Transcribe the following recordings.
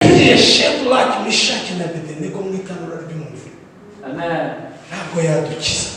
yakijije Shadraka, Meshaki na Abedenego mu itanura ry'umuriro. Amen. Ntabwo yadukiza.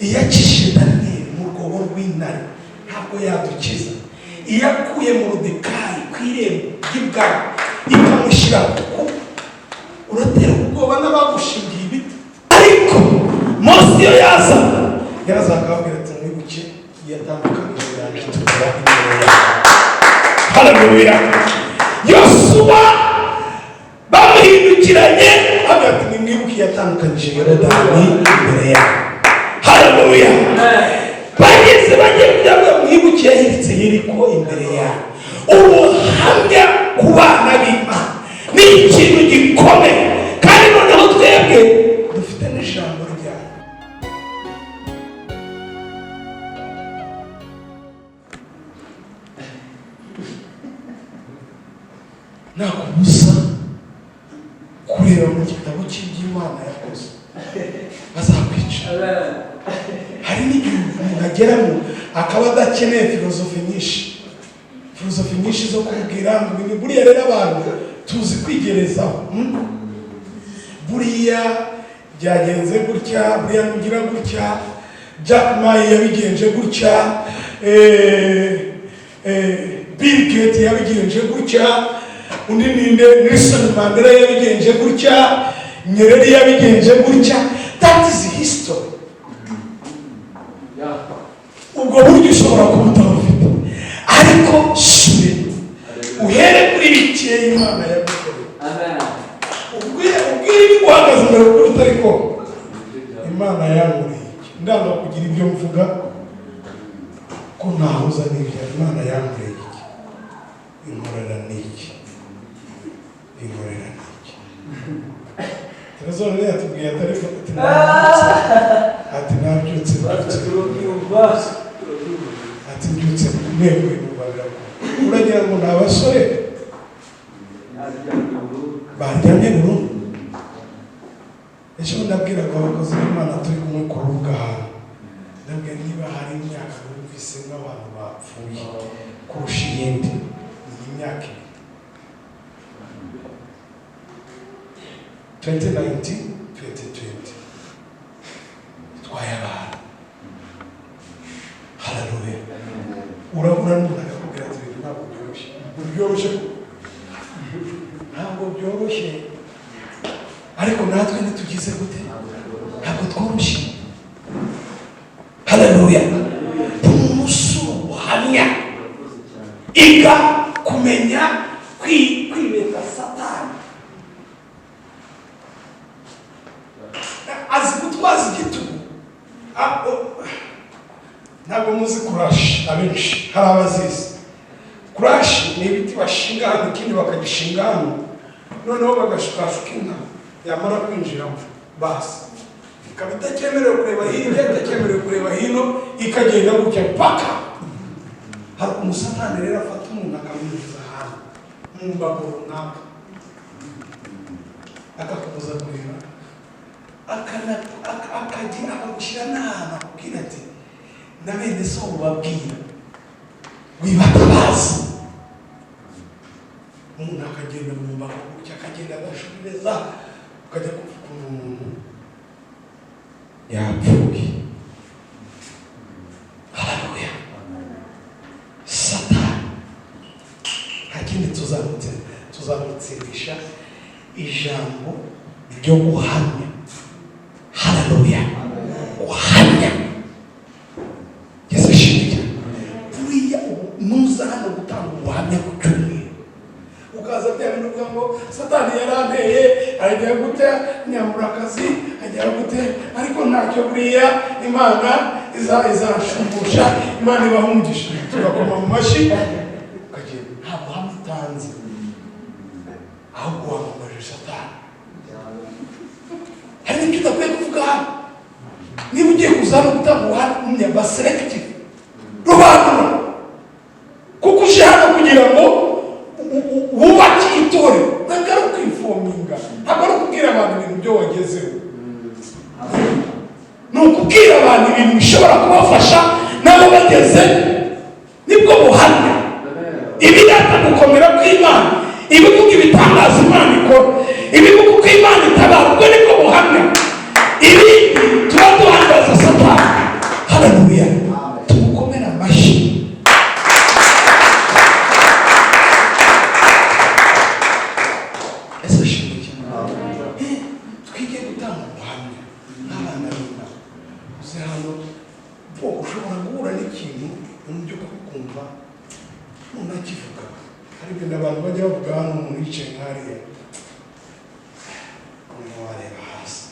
Iyakijije Daniyeli mu rwobo rw'intare ntabwo yadukiza. Iyakuye mu Moridekayi ku irembo ry'ibwami ikamushyira kuko uratera ubwoba n'abagushingiye ibiti. Ariko Mose iyo yazaga akabwira ati mwibuke yatandukanije yanjye tukaba imbere yawe. Haleluya. Yosuwa bamuhindukiranye ati nimwibuke yatandukanije Yorodani imbere yawe. Haleluya. Bageze bagiye kugira ngo mwibuke yahiritse Yeriko imbere yawe. Ubuhamya ku bana b'Imana ni ikintu gikomeye, kandi noneho twebwe dufite n'ijambo ryawe. Nakubuza kureba mu gitabo cy'Imana yakoze bazakwica. Hari n'igihe umuntu ageramo akaba adakeneye filozofi nyinshi zo kubwira ngo buriya rero abantu tuzi kwigerezaho. Buriya byagenze gutya, buriya nugira gutya, Jack Ma yabigenje gutya, Bill Gates yabigenje gutya, undi ninde Nelson Mandela yabigenje gutya, Nyerere yabigenje gutya. That is history. Ubwo buryo ushobora kubuta ufite, ariko shure uhere kuri bike Imana yagukoreye. Amen. Ubwire biguhagaze imbere kuruta ariko Imana yankoreye iki. Ndanga kugira ibyo mvuga ko nahuza n'ibyo Imana yankoreye iki. Inkorera n'iki. Trazone yatubwiye atari ati nabyutse ati mbyutse ntego y'ububabira. Uragira ngo n'abasore baryamye burundu. Ejo ndabwiraga abakozi b'Imana turi kumwe ku rubuga hano, ndabwira niba hari imyaka bumvise nk'abantu bapfuye kurusha iyindi ni imyaka 2019-2020 twaye abantu. Haleluya. Urabona n'umuntu akakubwira ati ntabwo byoroshye, ariko natwe ntitugize gute, ntabwo tworoshye. Haleluya. Umusuru ubuhamya, iga kumenya kwibeta Satani. Azi gutwaza igitugu. Ntabwo muzi kurashi abenshi, hari abazizi. Kurashi ni ibiti bashinga hano, ikindi bakagishinga hano, noneho bagashukashuka inka yamara kwinjiramo basi ikaba itakemerewe kureba hirya, itakemerewe kureba hino, ikagenda gutya paka. Hari umusatani rero afata umuntu akamwinjiza ahantu mu mbago runaka akakubuza kureba, akagira akagushyira n'ahantu akubwira ati na bene so ubabwira wibatabaza. Umuntu akagenda mu mbago gutya, akagenda agashureza, ukajya kuvuga umuntu yapfuye. Haleluya. Satani nta kindi tuzamutsindisha ijambo ryo guhamya. Haleluya. Guhamya. Yesu ashimwe. Buriya nuza hano gutanga ubuhamya ku cyumweru, ukaza byabintu uvuga ngo Satani yaranteye, ajya gute nyamurakazi, ajya gute, ariko ntacyo buriya Imana izashumbusha, Imana ibahungisha. Tugakoma mu mashyi ukagenda nta buhamya utanze, ahubwo wamamaje Satani. Hari n'icyo udakwiye kuvuga hano. Niba ugiye kuzana gutanga ubuhamya baselective, robanura, kuko uje hano kugira ngo wubake itorero. Ntabwo ari ukwifominga, ntabwo ari ukubwira abantu ibintu byo wagezeho, ni ukubwira abantu ibintu bishobora kubafasha nabo bageze. Nibwo buhamya. Ibirata gukomera kw'Imana, ibivuga ibitangaza ibivuga ko Imana itabara, ubwo nibwo buhamya. Ibindi tuba duhangaza Satani. Haleluya. Tumukomere amashyi. Ese shimwe twige gutanga ubuhamya n'abana b'Imana. Uze hano ushobora guhura n'ikintu mu byo kumva unakivuga. Hari ibintu abantu bajya bavuga hano umuntu yicaye nk'ariya, umuntu wareba hasi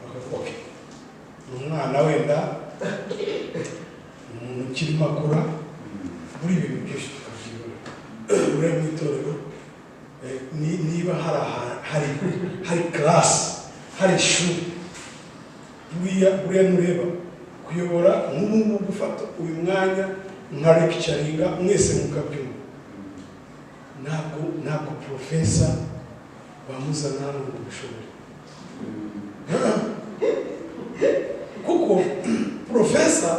bakavuga okay, umwana wenda umuntu ukiri makura muri ibintu byinshi tukabyibura. Uriya mu itorero niba hari class, hari ishuri, buriya nureba kuyobora nk'ubu gufata uyu mwanya nka lecturinga mwese mukabyumva. Ntabwo professor bamuzana hano ngo bishobore, kuko professor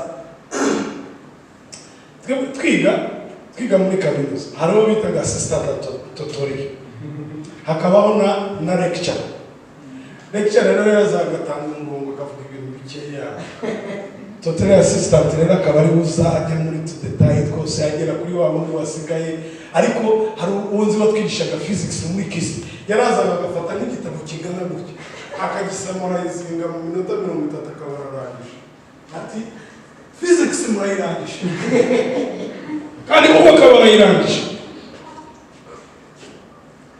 twiga muri kaminuza hari uwo bitaga assistant tutorial, hakabaho na lecture rero yazagatanga umurongo akavuga ibintu bikeya. Tutorial assistant rero akaba ari uzajya muri detail twose yagera kuri wa wundi wasigaye. Ariko hari uwunzi watwigishaga physics muri kisi, yarazaga agafata n'igitabo kingana gutya akagisamarizinga mu minota 30 akaba ararangije. Ati physics murayirangije kandi kuko akaba arayirangije.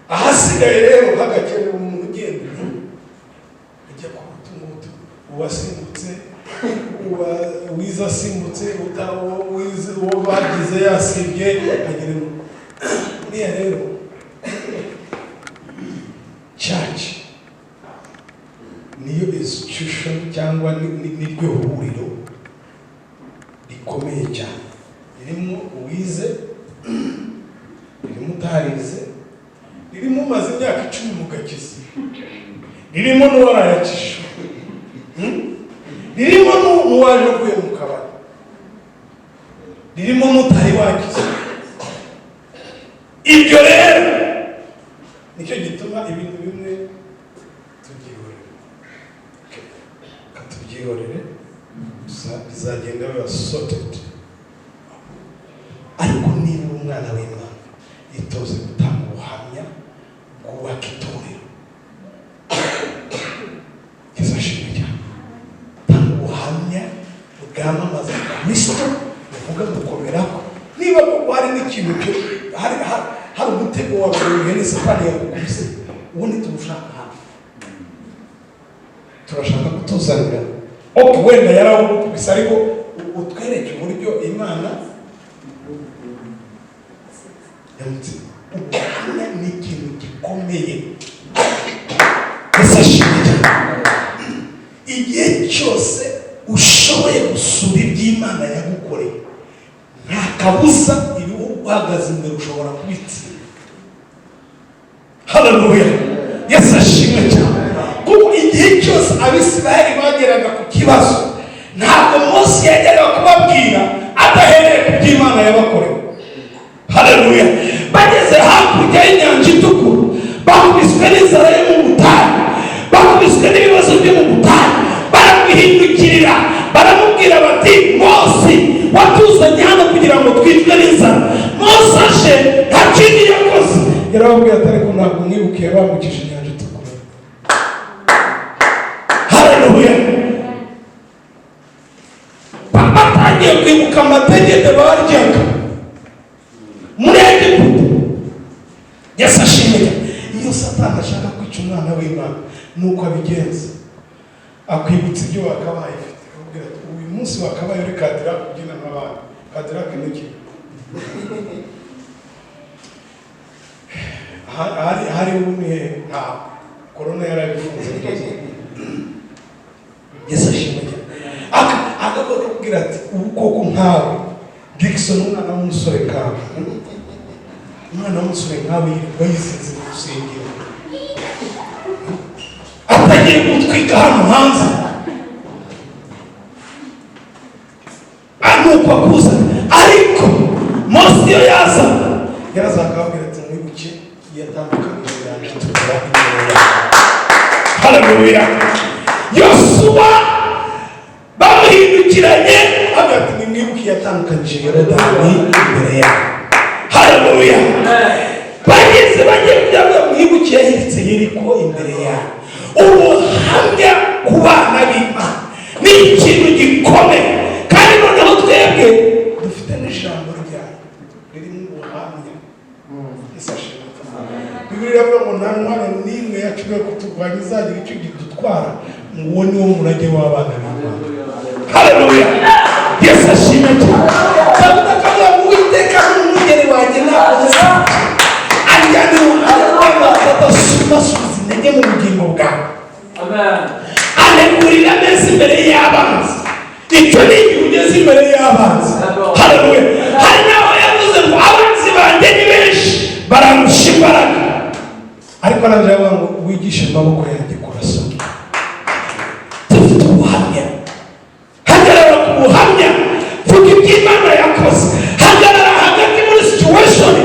Ahasigaye rero hagakenera umuntu ugenda ajya ku mutungo uwasimbutse, wiza asimbutse, wize uwo bagize yasibye ageremo. Niya rero church niyo institution cyangwa niryo huriro rikomeye cyane, ririmo uwize, ririmo utarize, ririmo umaze imyaka 10 mu gakiza, ririmo n'uwarayakisha, ririmo n'uwaje uvuye mu kabari, ririmo n'utari wakiza. Ibyo rero nicyo gituma ibintu bimwe tubyihorere, bizagenda biba sorted. Ariko niba umwana w'Imana itoze gutanga ubuhamya bwubaka itorero, izashimwe cyane. Tanga ubuhamya bwamamaza Kristo, buvuga gukomeraho. Niba kuko hari n'ikintu cyo hari umutego w'abantu ni Satani yakubise, ubundi tumushaka hano, turashaka kutuzanira wenda yarawukubise, ariko utwereke uburyo Imana yamutse. Ubuhamya ni ikintu gikomeye. Ese ashimwe cyane. Igihe cyose ushoboye gusura iby'Imana yagukoreye, nta kabuza ibihugu uhagaze imbere ushobora kubitsinda. Haleluya. Yesu ashimwe cyane. Kuko igihe cyose Abisirayeli bageraga ku kibazo, ntabwo Mose yajyaga kubabwira adahereye ku by'Imana yabakoreye. Haleluya. Bageze hakurya y'inyanja itukura, bakubiswe n'inzara yo mu butayu, bakubiswe n'ibibazo byo mu butayu, baramwihindukirira baramubwira bati, Mose watuzanye hano kugira ngo twicwe n'inzara. Mose aje nta kindi yakoze, yarababwiye ati ariko ntabwo mwibukiye bambukije inyanja itukura. Haleluya. Batangiye kwibuka amategeko baryaga muri Egiputa. Yesu ashimwe. Iyo Satani ashaka kwica umwana w'Imana, nuko abigenza, akwibutsa ibyo wakabaye ufite, akubwira ati uyu munsi wakabaye uri kadira kubyina n'abandi. Kadira kiniki hari umwe nta corona yarabifunze. Yesu ashimwe. Akakubwira ati ubu koko nkawe Dickson, umwana w'umusore kawe, umwana w'umusore nkawe yisinze mu rusengero, atagiye gutwika hano hanze, anuko akuza. Ariko Mose iyo yaza akababwira ati mwibuke yatandukanye yaje tugera imbere yawe. Haleluya. Yosuwa bamuhindukiranye hagati nimwibuke yatandukanije Yorodani imbere yawe. Haleluya. Bageze bagiye kugira ngo mwibuke yahiritse Yeriko imbere yawe. Ubuhamya ku bana b'Imana ni ikintu gikomeye, kandi noneho twebwe dufite n'ijambo ryawe ririmo ubuhamya. Bibiliya ivuga ngo nta ntwaro n'imwe yaciwe kuturwanya izagira icyo gidutwara, uwo ni wo murage w'abana b'Imana. Haleluya. Yesu ashimwe cyane. Dawudi akavuga ngo Uwiteka ni umwungeri wanjye ntakoze anjyana iruhande rw'amazi adasumasubiza intege mu bugingo bwawe. Anegurira neza imbere y'abanzi. Icyo ni igihe ugeze imbere y'abanzi. Haleluya. Hari n'aho yavuze ngo abanzi banjye ni benshi barandusha imbaraga, ariko nanjye yavuga ngo wigishe amaboko yanjye kurasa. Dufite ubuhamya. Hagarara ku buhamya, vuga ibyo Imana yakoze. Hagarara hagati muri situation,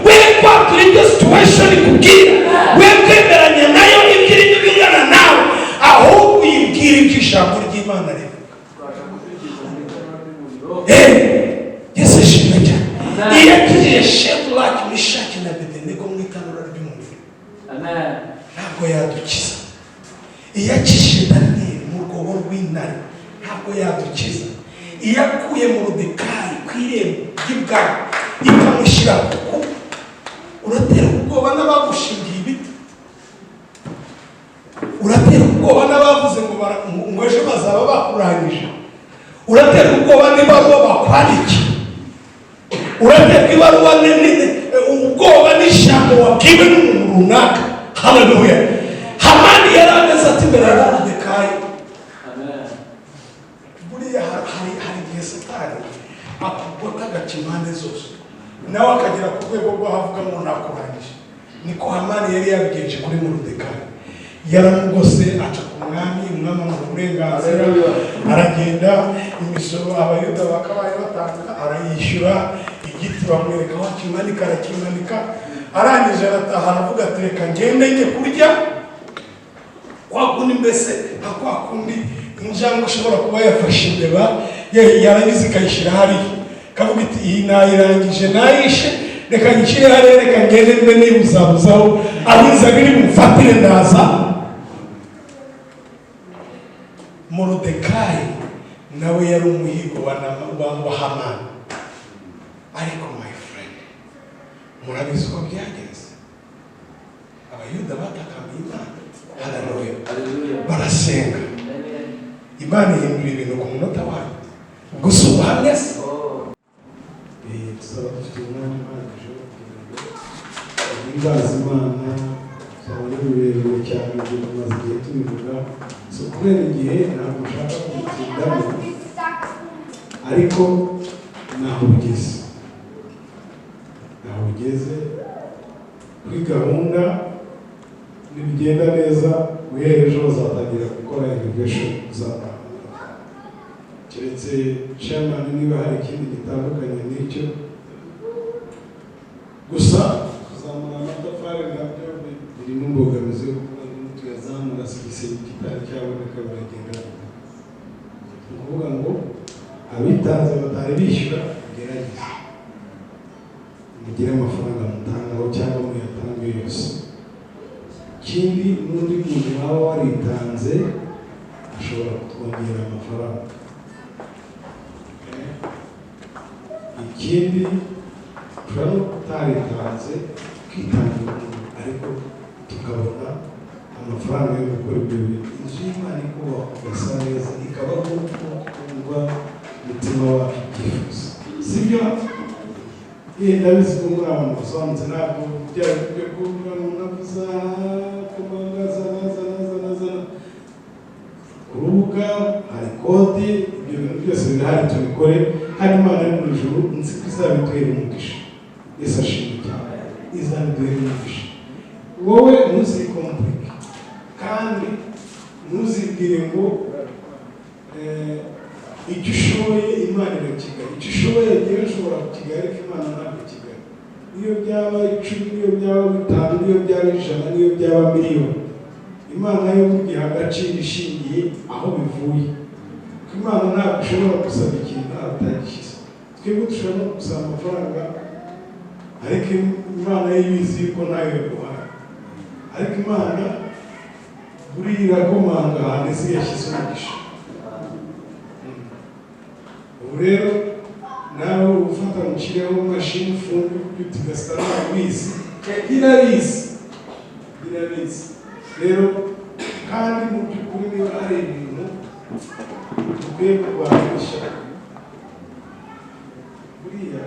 we kwatura ibyo situation ikubwira, we kwemeranya nayo ibyo irimo bingana nawe, ahubwo uyibwira ibyo ijambo ry'Imana rivuga. Yesu ashimwe cyane. Iyo yakijije Shadraka, Meshaki na Abedenego mu itanura ry'umuriro, ntabwo yadukiza. Iyo yakijije Daniyeli mu rwobo rw'intare, ntabwo yadukiza. Iyo yakuye Moridekayi ku irembo ry'ibwami ikamushyira ku kuba, uratera ubwoba n'abagushingiye ibiti, uratera ubwoba n'abavuze ngo ejo bazaba bakurangije, uratera ubwoba n'ibaruwa bakwandiki, uratera ibaruwa ubwoba n'ijambo wabwiwe n'umuntu runaka. Haleluya. Hamani yari ameze ati imbere ya Moridekayi. Buriya hari igihe Satani akugota agaca impande zose, nawe akagera ku rwego rwo havuga ngo nakurangije. Niko Hamani yari yabigenje kuri Moridekayi. Yaramugose aca ku mwami, umwami amuha uburenganzira, aragenda, imisoro Abayuda bakabaye batanga arayishyura, igiti bamwereka aho akimanika arakimanika, arangije arataha aravuga ati reka ngende njye kurya kwa kundi, mbese nka kwa kundi injangwe ushobora kuba yafashe imbeba yarangiza ikayishyira hariya, kavuga iti iyi nayirangije nayishe, reka nyishyire hariya, reka ngende mbe nibuzabuzaho abiza biri bumufatire ndaza. Moridekayi nawe yari umuhigo wa Hamani. Ariko my friend, murabizi uko byagenze. Abayuda batakambye Imana. Haleluya. Barasenga, Imana ihindura ibintu ku munota wayo. Gusa ubuhamya se tuzaba dufite umwanya uhagije wo guhimbaza Imana. Cyane birebire cyane tumaze igihe tubivuga, so kubera igihe ntabwo ushaka kubitindamo, ariko naho ugeze kuri gahunda nibigenda neza, guhera ejo bazatangira gukora irrigation z'abantu. Keretse chairman niba hari ikindi gitandukanye n'icyo, gusa kuzamura amatafari nabyo birimo imbogamizi yo kuvuga ngo tuyazamura igisenge kitari cyaboneka baragenda. Ni ukuvuga ngo abitanze batari bishyura, gerageza mugire amafaranga mutangaho cyangwa muyatange yose. Ikindi, n'undi muntu waba waritanze ashobora kutwongera amafaranga. Ikindi, ushobora no kutaritanze ukitangira umuntu, ariko tukabona amafaranga yo gukora ibyo bintu. Inzu y'Imana ikubaka igasa neza, ikaba nk'uko kumva umutima wacu ubyifuza, sibyo? Ndabizi ko muri abantu basobanutse, ntabwo byari byo kuvuga ngo navuza kumangaza naza urubuga, hari kode, ibyo bintu byose birahari tubikore, kandi Imana yo mu ijuru nzi ko izabiduhera umugisha. Yesu ashimwe cyane, izabiduhera umugisha. Wowe ntuzikompurike kandi ntuzibwire ngo icyo ushoboye Imana irakigali, icyo ushoboye ngewe nshobora kukigali, ariko Imana ntabwo kigali. niyo byaba 10, niyo byaba 5, niyo byaba 100, niyo byaba miliyoni, Imana yo mugihe agaciro ishingiye aho bivuye. Imana ntabwo ushobora gusaba ikintu atagishyize. Twebwe dushobora no gusaba amafaranga, ariko Imana yibizi yuko nayo yaguhaye. Ariko Imana buriya irakomanga ahantu isi yashyize umugisha. Ubu rero nawe ufata mukireho mashini fungu utigasta wizi irabizi rero kandi mu by'ukuri niba hari ibintu dukwiye kurwanisha buriya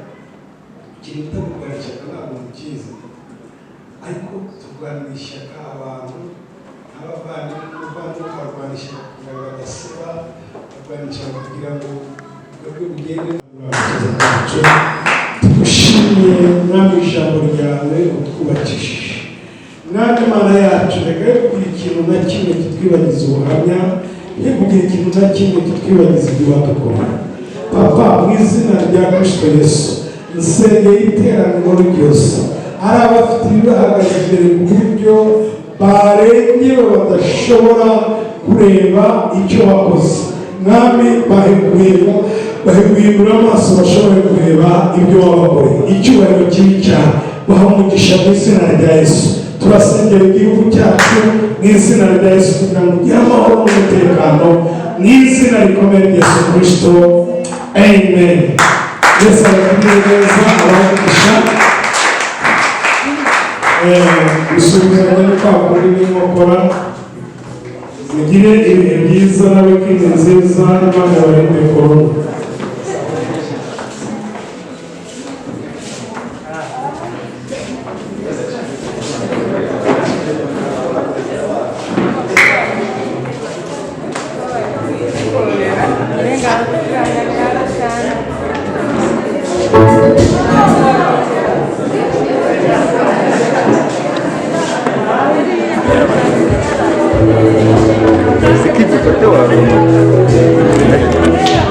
ikintu utabugana ishyaka ntabwo mukiza, ariko turwanira ishyaka abantu n'abavandimwe barwanisha kugira ngo badasiba, barwanisha kugira ngo ubwo bugende. Tugushimiye mwami ijambo ryawe utwubakishije. Mwami Mana yacu, reka kugira ikintu na kimwe kitwibagiza ubuhamya, ntikugira ikintu na kimwe kitwibagiza ibyo wadukora. Papa, mu izina rya Kristo Yesu, nsengeye iteraniro ryose, hari abafite ibibahagaze imbere ku buryo barengewe badashobora kureba icyo wakoze. Mwami, bahiguye amaso bashobore kureba ibyo wabakoreye. Icyubahiro kibi cyane baha umugisha mu izina rya Yesu. Turasengera igihugu cyacu mu izina rya Yesu kugira ngo ugire amahoro n'umutekano mu izina rikomeye rya Yesu Kristo. Amen. Yesu arakunezeza abamugisha. Gusubizanya n'urupapuro n'inkokora. Mugire ibihe byiza na wikendi nziza, n'Imana ibarinde korona. Esse aqui, você tem uma